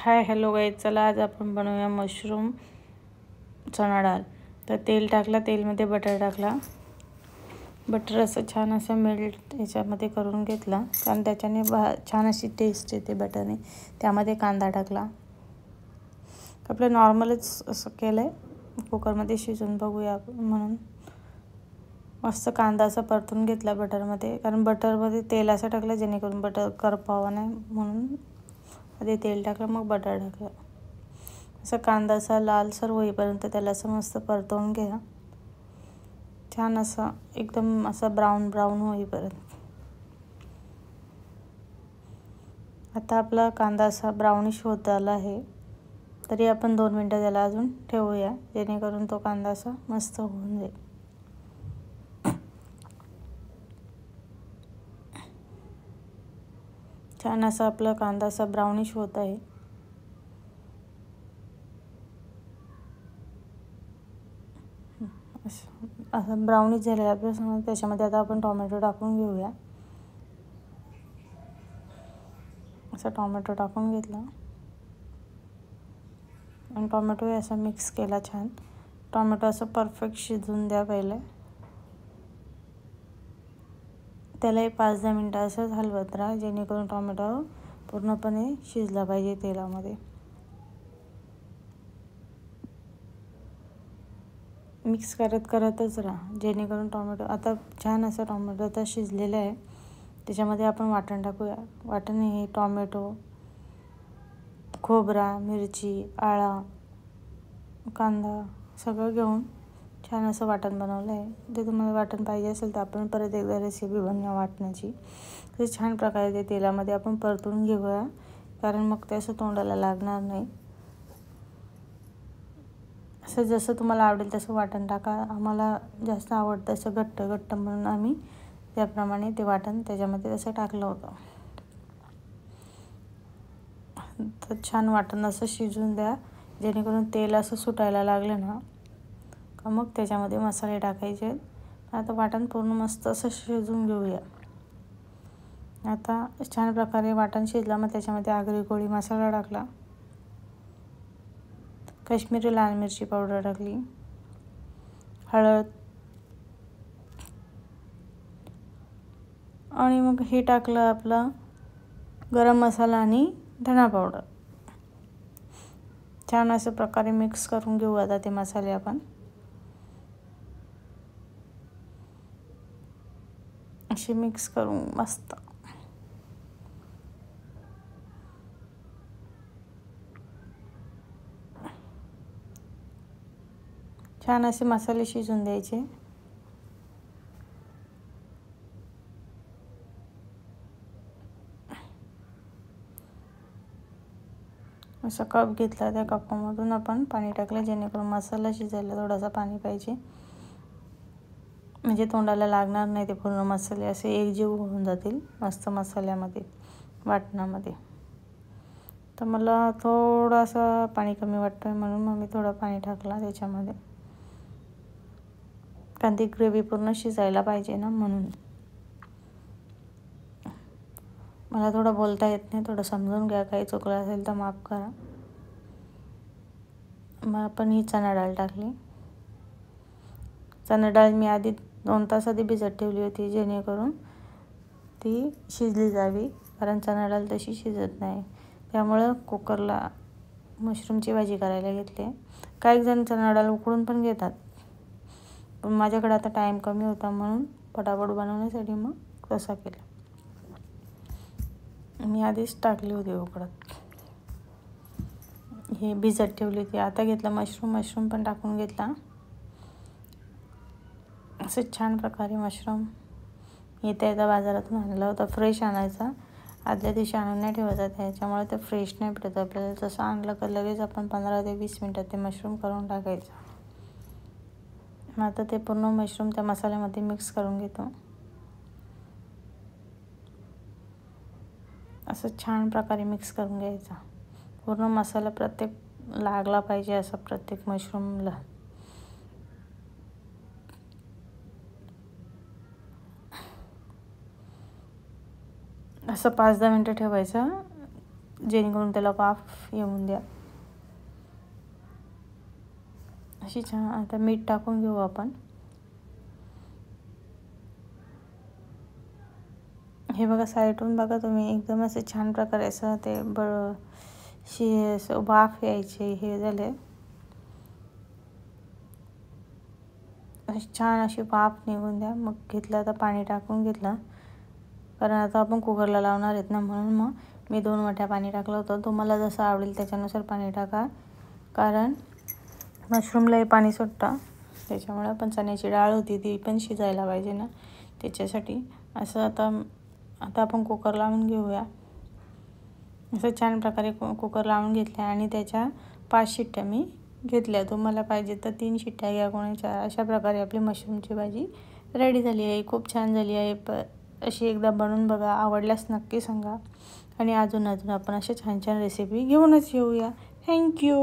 Hi hello guys, चला आज आपण बनवूया मशरूम चणा डाळ. तर तेल टाकला, तेलमध्ये बटर टाकला. बटर असं छान असं मेल्ट याच्यामध्ये करून घेतला, कारण त्याच्याने छान अशी टेस्ट येते बटरने. त्यामध्ये कांदा टाकला. आपलं नॉर्मलच असं केलं आहे, कुकरमध्ये शिजवून बघूया म्हणून. मस्त कांदा असा परतून घेतला बटरमध्ये, कारण बटरमध्ये तेल असं टाकलं जेणेकरून बटर करपावं नाही म्हणून. आधी तेल टाकलं, मग बटर टाकलं. असं कांदा असा लालसर होईपर्यंत त्याला असं मस्त परतवून घ्या, छान असा एकदम असा ब्राऊन होईपर्यंत. आता आपला कांदा असा ब्राउनिश होत आला आहे, तरी आपण 2 मिनटं त्याला अजून ठेवूया, जेणेकरून तो कांदा असा मस्त होऊन जाईल. छान असा आपला कांदा असा ब्राउनिश होत आहे. असं ब्राउनिश झालेला आपल्या, त्याच्यामध्ये आता आपण टोमॅटो टाकून घेऊया. असा टोमॅटो टाकून घेतला आणि टोमॅटो असं मिक्स केला छान. टोमॅटो असं परफेक्ट शिजवून द्या पहिले. त्याला 5-10 मिनटं असंच हलवत राहा, जेणेकरून टोमॅटो पूर्णपणे शिजला पाहिजे तेलामध्ये. मिक्स करतच राहा, जेणेकरून टोमॅटो आता छान असं टोमॅटो आता शिजलेलं आहे. त्याच्यामध्ये आपण वाटण टाकूया. वाटण हे टोमॅटो, खोबरा, मिरची, आळा, कांदा सगळं घेऊन छान असं वाटण बनवलं आहे. ते तुम्हाला वाटण पाहिजे असेल तर आपण परत एकदा रेसिपी बनवूया वाटणाची. तर छान प्रकारे ते तेलामध्ये आपण परतून घेऊया, कारण मग ते असं तोंडाला लागणार नाही. असं जसं तुम्हाला आवडेल तसं वाटण टाका. आम्हाला जास्त आवडतं असं घट्ट म्हणून आम्ही त्याप्रमाणे ते वाटण त्याच्यामध्ये असं टाकलं होतं. तर छान वाटण असं शिजून द्या, जेणेकरून तेल असं सुटायला लागलं ना का मग त्याच्यामध्ये मसाले टाकायचे. आता वाटण पूर्ण मस्त असं शिजून घेऊया. आता छान प्रकारे वाटण शिजलं, मग त्याच्यामध्ये आगरी कोळी मसाला टाकला, काश्मीरी लाल मिरची पावडर टाकली, हळद, आणि मग हे टाकलं आपलं गरम मसाला आणि धना पावडर. छान असं प्रकारे मिक्स करून घेऊ आता ते मसाले आपण. असे मिक्स करून मस्त छान असे मसाले शिजून द्यायचे. असा कप घेतला, त्या कपामधून आपण पाणी टाकलं, जेणेकरून मसाला शिजायला थोडासा पाणी पाहिजे, म्हणजे तोंडाला लागणार नाही. ते पूर्ण मसाले असे एकजीव होऊन जातील मस्त मसाल्यामध्ये, वाटणामध्ये. तर मला थोडासा पाणी कमी वाटतं आहे, म्हणून मग मी थोडं पाणी टाकला त्याच्यामध्ये, कारण ती ग्रेव्ही पूर्ण शिजायला पाहिजे ना, म्हणून. मला थोडं बोलता येत नाही, थोडं समजून घ्या. काही चुकलं असेल तर माफ करा. मग आपण ही चणा डाळ टाकली. चणा डाळ मी आधी 2 तास आधी भिजत ठेवली होती, जेणेकरून ती शिजली जावी, कारण चणा डाळ तशी शिजत नाही. त्यामुळं कुकरला मशरूमची भाजी करायला घेतली. काही जण चणा डाळ उकळून पण घेतात, पण माझ्याकडे आता टाईम कमी होता म्हणून पटापट बनवण्यासाठी मग तसा केला. मी आधीच टाकली होती उकळत, हे भिजत ठेवली होती. आता घेतला मशरूम पण टाकून घेतला. असं छान प्रकारे मशरूम येता बाजारातून आणला होता, फ्रेश आणायचा. आदल्या दिवशी आणून नाही ठेवायचा, त्याच्यामुळे ते फ्रेश नाही भेटत आपल्याला. तसं आणलं का लगेच आपण 15 ते 20 मिनटात ते मशरूम करून टाकायचं. मग आता ते पूर्ण मशरूम त्या मसाल्यामध्ये मिक्स करून घेतो. असं छान प्रकारे मिक्स करून घ्यायचा. पूर्ण मसाला प्रत्येक लागला पाहिजे, असं प्रत्येक मशरूमला. असं 5-10 मिनटं ठेवायचं. जेणेकरून त्याला वाफ येऊन द्या. अशी छान. आता मीठ टाकून घेऊ आपण. हे बघा साईडून बघा तुम्ही एकदम असं छान प्रकारे असं ते असं वाफ यायचे हे झाले. छान अशी वाफ निघून द्या. मग घेतलं आता पाणी टाकून घेतलं, कारण आता आपण कुकरला लावणार आहेत ना, म्हणून मग मी 2 वाट्या पाणी टाकलं होतं. तुम्हाला जसं आवडेल त्याच्यानुसार पाणी टाका, कारण मशरूमलाही पाणी सुटतं. त्याच्यामुळे पण चण्याची डाळ होती ती पण शिजायला पाहिजे ना, त्याच्यासाठी असं आता आपण कुकर लावून घेऊया. असं छान प्रकारे कुकर लावून घेतल्या आणि त्याच्या 5 शिट्ट्या मी घेतल्या. तुम्हाला पाहिजे तर 3 शिट्ट्या घ्या, कोणी 4. अशा प्रकारे आपली मशरूमची भाजी रेडी झाली आहे. खूप छान झाली आहे. अशी एकदा बनवून बघा. आवडल्यास नक्की सांगा. आणि अजून आपण अशा छान छान रेसिपी घेऊनच येऊया. थँक्यू.